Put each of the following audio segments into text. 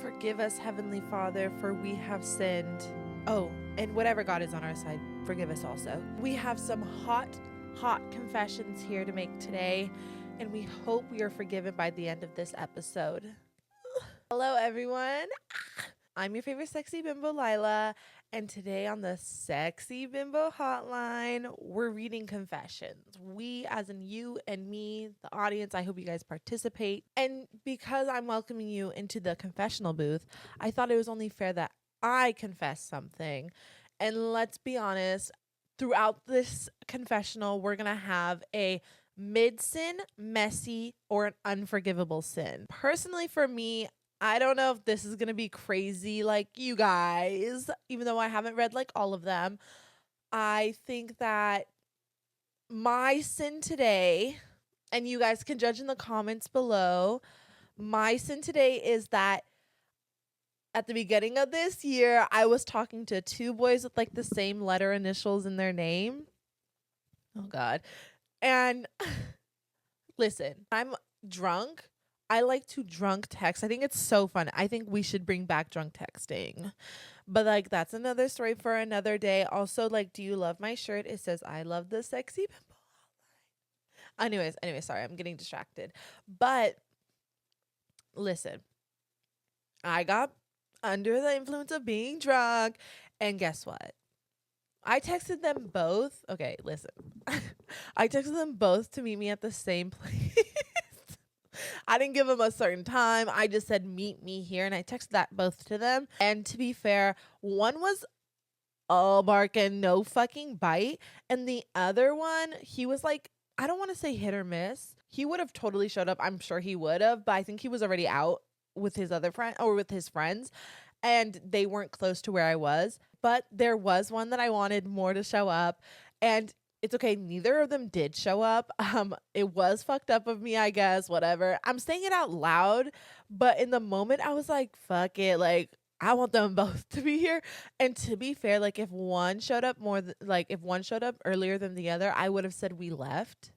Forgive us, Heavenly Father, for we have sinned. Oh, and whatever God is on our side, forgive us also. We have some hot confessions here to make today, and we hope we are forgiven by the end of this episode. Hello, everyone. I'm your favorite sexy bimbo, Lila, and today on the Sexy Bimbo Hotline, we're reading confessions. We, as in you and me, the audience, I hope you guys participate. And because I'm welcoming you into the confessional booth, I thought it was only fair that I confess something. And let's be honest, throughout this confessional, we're going to have a mid-sin, messy, or an unforgivable sin. Personally, for me, I don't know if this is going to be crazy like you guys, even though I haven't read like all of them. I think that my sin today, and you guys can judge in the comments below, my sin today is that at the beginning of this year, I was talking to two boys with like the same letter initials in their name. Oh God. And listen, I'm drunk. I like to drunk text. I think it's so fun. I think we should bring back drunk texting. But like that's another story for another day. Also, like, do you love my shirt? It says I love the sexy bimbo hotline. Anyways, sorry, I'm getting distracted. But listen, I got under the influence of being drunk, and guess what? I texted them both. Okay, listen. I texted them both to meet me at the same place. I didn't give them a certain time. I just said, meet me here. And I texted that both to them. And to be fair, one was all bark and no fucking bite. And the other one, he was like, I don't want to say hit or miss. He would have totally showed up. I'm sure he would have. But I think he was already out with his other friend or with his friends. And they weren't close to where I was. But there was one that I wanted more to show up. And it's okay. Neither of them did show up. It was fucked up of me, I guess, whatever. I'm saying it out loud, but in the moment I was like, fuck it. Like, I want them both to be here. And to be fair, like if one showed up if one showed up earlier than the other, I would have said we left.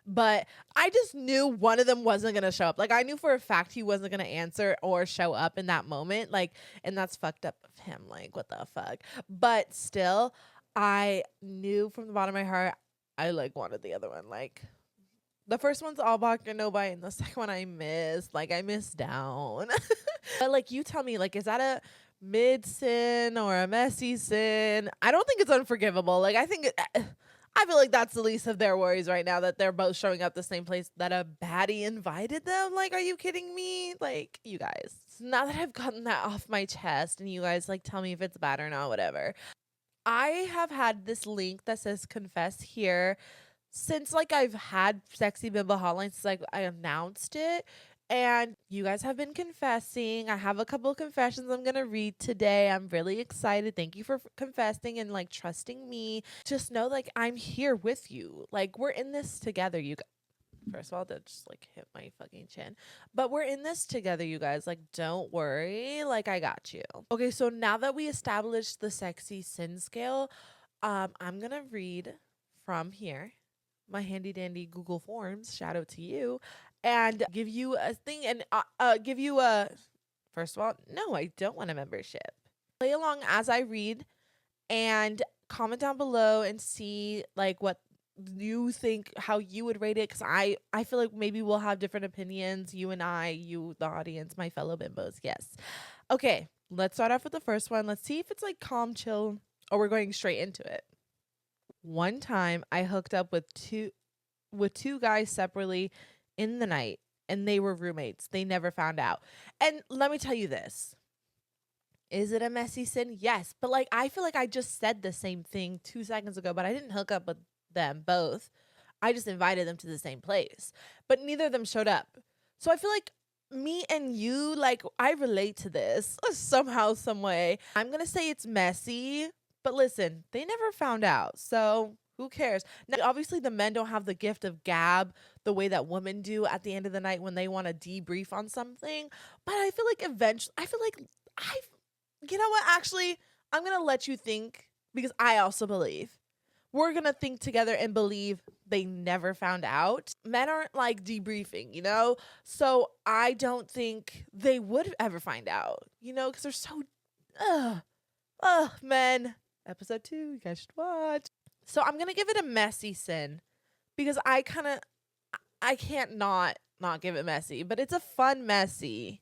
But I just knew one of them wasn't going to show up. Like I knew for a fact he wasn't going to answer or show up in that moment. Like, and that's fucked up of him. Like, what the fuck? But still, I knew from the bottom of my heart, I like wanted the other one. Like the first one's all bark and no bite, and the second one I missed. Like I missed down. But like you tell me, like, is that a mid sin or a messy sin? I don't think it's unforgivable. Like I feel like that's the least of their worries right now that they're both showing up the same place that a baddie invited them. Like, are you kidding me? Like, you guys. So now that I've gotten that off my chest and you guys like tell me if it's bad or not, whatever. I have had this link that says confess here since like I've had Sexy Bimbo Hotline since like I announced it. And you guys have been confessing. I have a couple of confessions I'm going to read today. I'm really excited. Thank you for confessing and like trusting me. Just know like I'm here with you. Like we're in this together, you guys. First of all, that just like hit my fucking chin. But we're in this together, you guys. Like, don't worry. Like, I got you. Okay, so now that we established the sexy sin scale, I'm gonna read from here, my handy dandy Google Forms. Shout out to you, and give you a thing and give you a. First of all, no, I don't want a membership. Play along as I read, and comment down below and see like what you think, how you would rate it, because I feel like maybe we'll have different opinions, you and I, you, the audience, my fellow bimbos. Yes. Okay, let's start off with the first one. Let's see if it's like calm, chill, or we're going straight into it. One time I hooked up with two guys separately in the night, and they were roommates. They never found out. And let me tell you this. Is it a messy sin? Yes. But like I feel like I just said the same thing 2 seconds ago, but I didn't hook up with them both. I just invited them to the same place, but neither of them showed up. So I feel like me and you, like I relate to this somehow, some way. I'm gonna say it's messy, but listen, they never found out, so who cares? Now obviously the men don't have the gift of gab the way that women do at the end of the night when they want to debrief on something. But I feel like eventually you know what, actually I'm gonna let you think, because I also believe we're going to think together and believe they never found out. Men aren't like debriefing, you know? So I don't think they would ever find out, you know, because they're so, men. Episode 2, you guys should watch. So I'm going to give it a messy sin because I can't not give it messy, but it's a fun messy.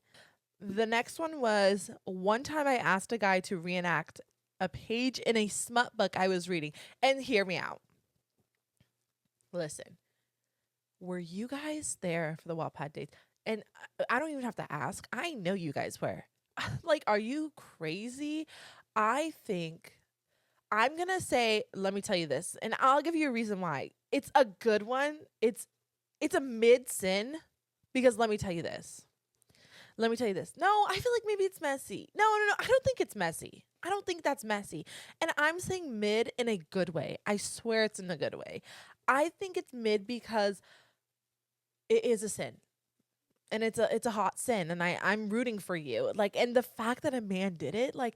The next one was one time I asked a guy to reenact a page in a smut book I was reading. And hear me out. Listen, were you guys there for the Wattpad dates? And I don't even have to ask. I know you guys were. Like, are you crazy? I think I'm going to say, let me tell you this, and I'll give you a reason why. It's a good one. It's a mid sin because let me tell you this. Let me tell you this. No, I feel like maybe it's messy. No. I don't think it's messy. I don't think that's messy. And I'm saying mid in a good way. I swear it's in a good way. I think it's mid because it is a sin. And it's a hot sin. And I'm rooting for you. Like, and the fact that a man did it, like,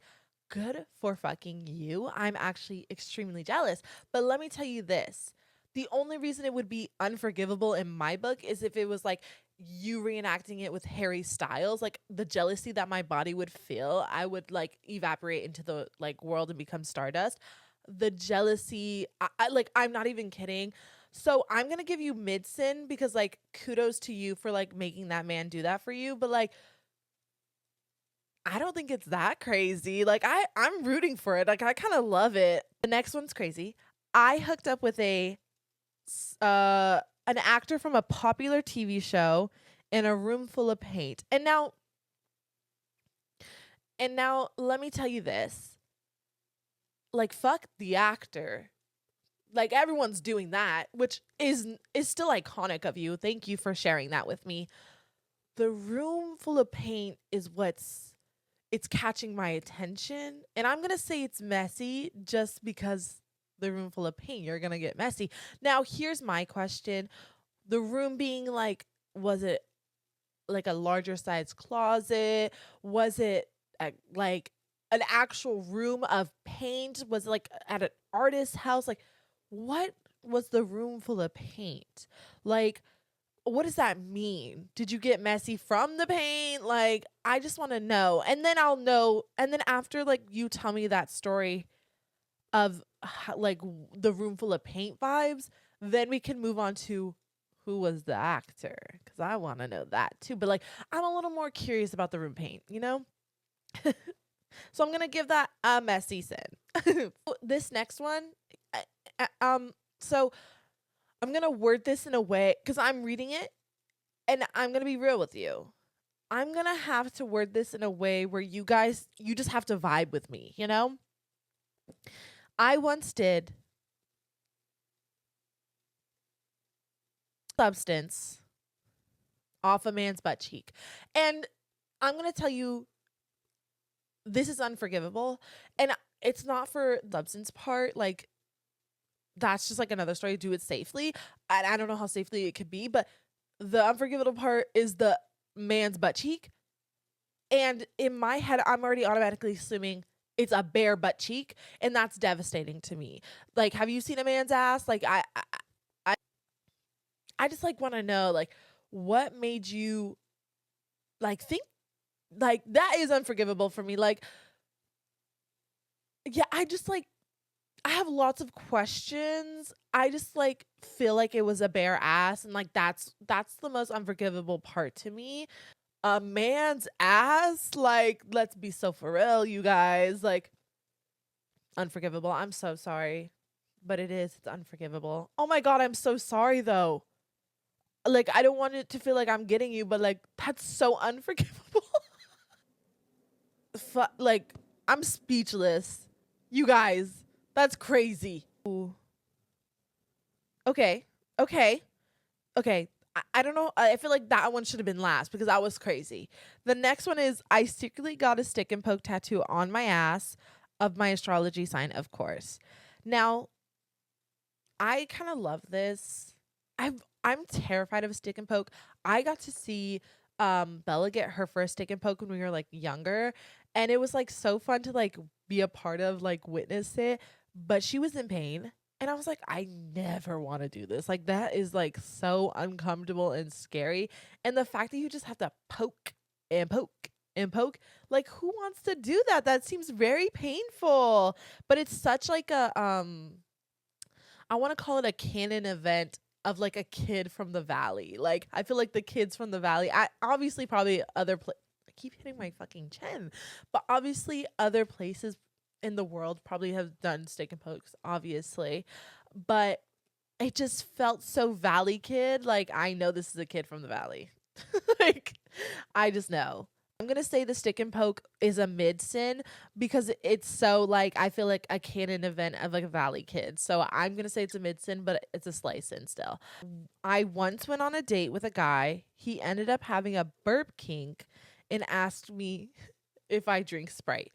good for fucking you. I'm actually extremely jealous. But let me tell you this. The only reason it would be unforgivable in my book is if it was like you reenacting it with Harry Styles, like the jealousy that my body would feel, I would like evaporate into the like world and become stardust. The jealousy, I'm not even kidding. So I'm going to give you mid sin because like kudos to you for like making that man do that for you. But like, I don't think it's that crazy. Like I'm rooting for it. Like I kind of love it. The next one's crazy. I hooked up with an actor from a popular TV show in a room full of paint. And now let me tell you this. Like fuck the actor. Like everyone's doing that, which is still iconic of you. Thank you for sharing that with me. The room full of paint is it's catching my attention. And I'm going to say it's messy just because the room full of paint, you're going to get messy. Now, here's my question. The room being like, was it like a larger size closet? Was it like an actual room of paint? Was it like at an artist's house? Like, what was the room full of paint? Like, what does that mean? Did you get messy from the paint? Like, I just want to know. And then I'll know. And then after, like, you tell me that story of, like, the room full of paint vibes, then we can move on to who was the actor. Because I want to know that, too. But, like, I'm a little more curious about the room paint, you know? So I'm going to give that a messy sin. This next one, so I'm going to word this in a way, because I'm reading it, and I'm going to be real with you. I'm going to have to word this in a way where you just have to vibe with me, you know? I once did substance off a man's butt cheek. And I'm going to tell you, this is unforgivable. And it's not for the substance part, like, that's just like another story. Do it safely. And I don't know how safely it could be, but the unforgivable part is the man's butt cheek. And in my head, I'm already automatically assuming it's a bare butt cheek, and that's devastating to me. Like, have you seen a man's ass? Like, I just like want to know, like, what made you like think like that is unforgivable for me. Like, yeah, I have lots of questions. I just like feel like it was a bare ass, and like that's the most unforgivable part to me. A man's ass, like, let's be so for real, you guys. Like, unforgivable. I'm so sorry, but it's unforgivable. Oh my god, I'm so sorry though. Like, I don't want it to feel like I'm getting you, but like that's so unforgivable. Like, I'm speechless, you guys. That's crazy. Ooh. Okay. Okay. Okay. I don't know. I feel like that one should have been last because that was crazy. The next one is I secretly got a stick and poke tattoo on my ass of my astrology sign, of course. Now, I kind of love this. I'm terrified of a stick and poke. I got to see Bella get her first stick and poke when we were like younger, and it was like so fun to like be a part of, like witness it, but she was in pain. And I was like, I never want to do this. Like, that is like so uncomfortable and scary. And the fact that you just have to poke and poke and poke, like, who wants to do that? That seems very painful. But it's such like I want to call it a canon event of like a kid from the valley. Like, I feel like the kids from the valley, I obviously probably I keep hitting my fucking chin, but obviously other places in the world probably have done stick and pokes, obviously, but it just felt so valley kid. Like, I know this is a kid from the valley. Like, I just know. I'm gonna say the stick and poke is a mid sin because it's so like, I feel like a canon event of like a valley kid. So I'm gonna say it's a mid sin, but it's a slice sin still. I once went on a date with a guy. He ended up having a burp kink and asked me if I drink Sprite.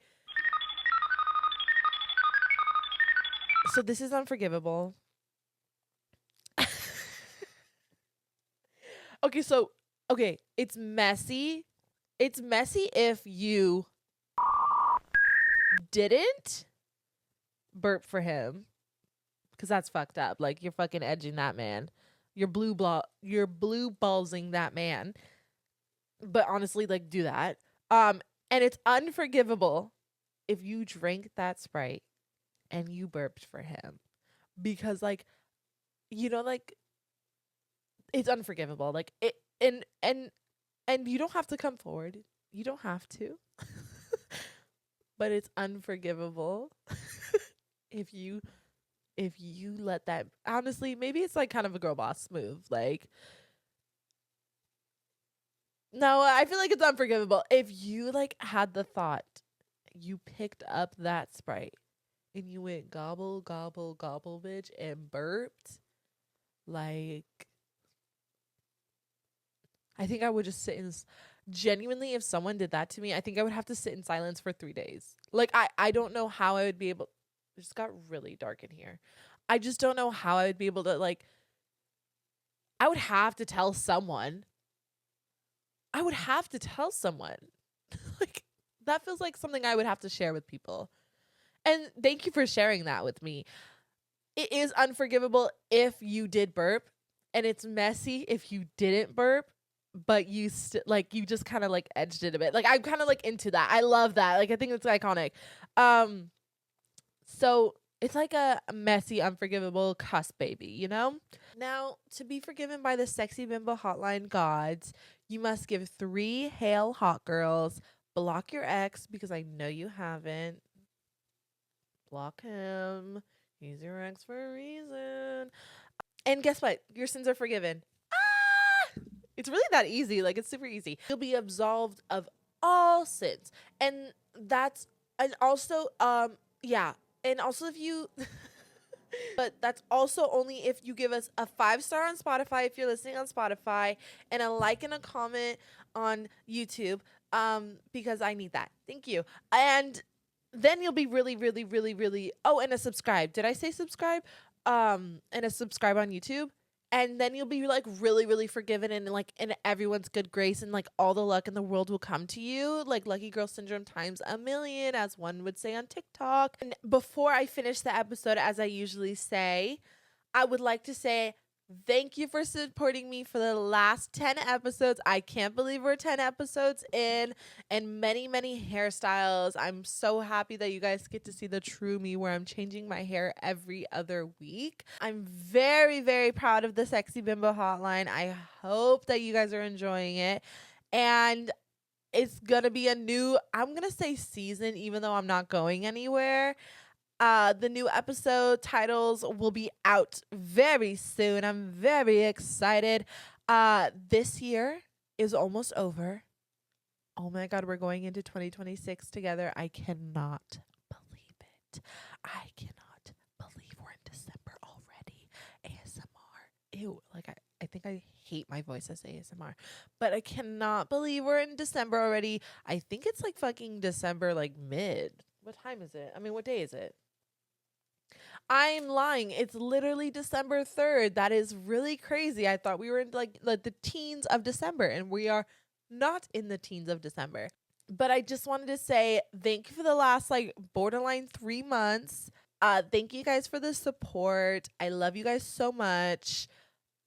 So this is unforgivable. Okay, it's messy. It's messy if you didn't burp for him, because that's fucked up. Like, you're fucking edging that man. You're blue ballsing that man. But honestly, like, do that. And it's unforgivable if you drank that Sprite and you burped for him, because like, like, it's unforgivable. Like, it and you don't have to come forward. You don't have to. But it's unforgivable if you let that, honestly, maybe it's like kind of a girl boss move. Like, no, I feel like it's unforgivable if you like had the thought, you picked up that Sprite and you went gobble gobble gobble bitch and burped. Like, I think I would just sit in genuinely, if someone did that to me, I think I would have to sit in silence for 3 days. Like, I don't know how I would be able, it just got really dark in here. I just don't know how I would be able to, like, I would have to tell someone. I would have to tell someone. Like, that feels like something I would have to share with people. And thank you for sharing that with me. It is unforgivable if you did burp, and it's messy if you didn't burp, but you like, you just kind of like edged it a bit. Like, I'm kind of like into that. I love that. Like, I think it's iconic. So it's like a messy, unforgivable cuss baby, you know? Now, to be forgiven by the sexy bimbo hotline gods, you must give 3 hail hot girls, block your ex because I know you haven't. Block him. He's your ex for a reason. And guess what? Your sins are forgiven. Ah! It's really that easy. Like, it's super easy. You'll be absolved of all sins. And also, yeah. And also, if you, but that's also only if you give us a 5-star on Spotify, if you're listening on Spotify, and a like and a comment on YouTube, because I need that. Thank you. And then you'll be really, really, really, really, oh, and a subscribe. Did I say subscribe? And a subscribe on YouTube. And then you'll be like really, really forgiven, and like in everyone's good grace, and like all the luck in the world will come to you, like lucky girl syndrome times a million, as one would say on TikTok. And before I finish the episode, as I usually say, I would like to say thank you for supporting me for the last 10 episodes. I can't believe we're 10 episodes in, and many, many hairstyles. I'm so happy that you guys get to see the true me, where I'm changing my hair every other week. I'm very, very proud of the Sexy Bimbo Hotline. I hope that you guys are enjoying it. And it's going to be a new, I'm going to say season, even though I'm not going anywhere. The new episode titles will be out very soon. I'm very excited. This year is almost over. Oh my God, we're going into 2026 together. I cannot believe it. I cannot believe we're in December already. ASMR. Ew. Like, I think I hate my voice as ASMR. But I cannot believe we're in December already. I think it's like fucking December, like mid. What time is it? I mean, what day is it? I'm lying. It's literally December 3rd. That is really crazy. I thought we were in like the teens of December, and we are not in the teens of December. But I just wanted to say thank you for the last like borderline 3 months. Thank you guys for the support. I love you guys so much.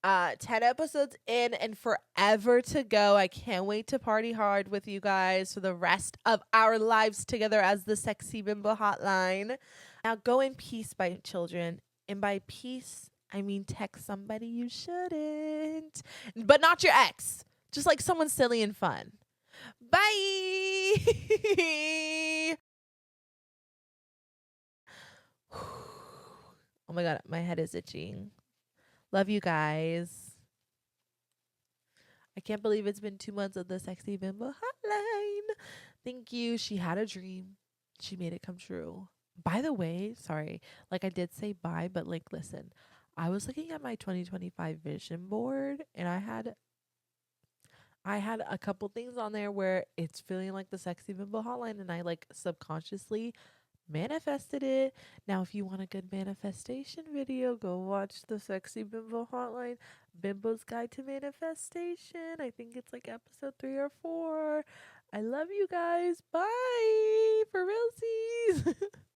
10 episodes in and forever to go. I can't wait to party hard with you guys for the rest of our lives together as the Sexy Bimbo Hotline. Now go in peace, by children. And by peace, I mean text somebody you shouldn't. But not your ex. Just like someone silly and fun. Bye. Oh my God, my head is itching. Love you guys. I can't believe it's been 2 months of the Sexy Bimbo Hotline. Thank you. She had a dream. She made it come true. By the way, sorry, like I did say bye, but like, listen, I was looking at my 2025 vision board and I had a couple things on there where it's feeling like the Sexy Bimbo Hotline, and I like subconsciously manifested it. Now, if you want a good manifestation video, go watch the Sexy Bimbo Hotline, Bimbo's Guide to Manifestation. I think it's like episode 3 or 4. I love you guys. Bye. For realsies.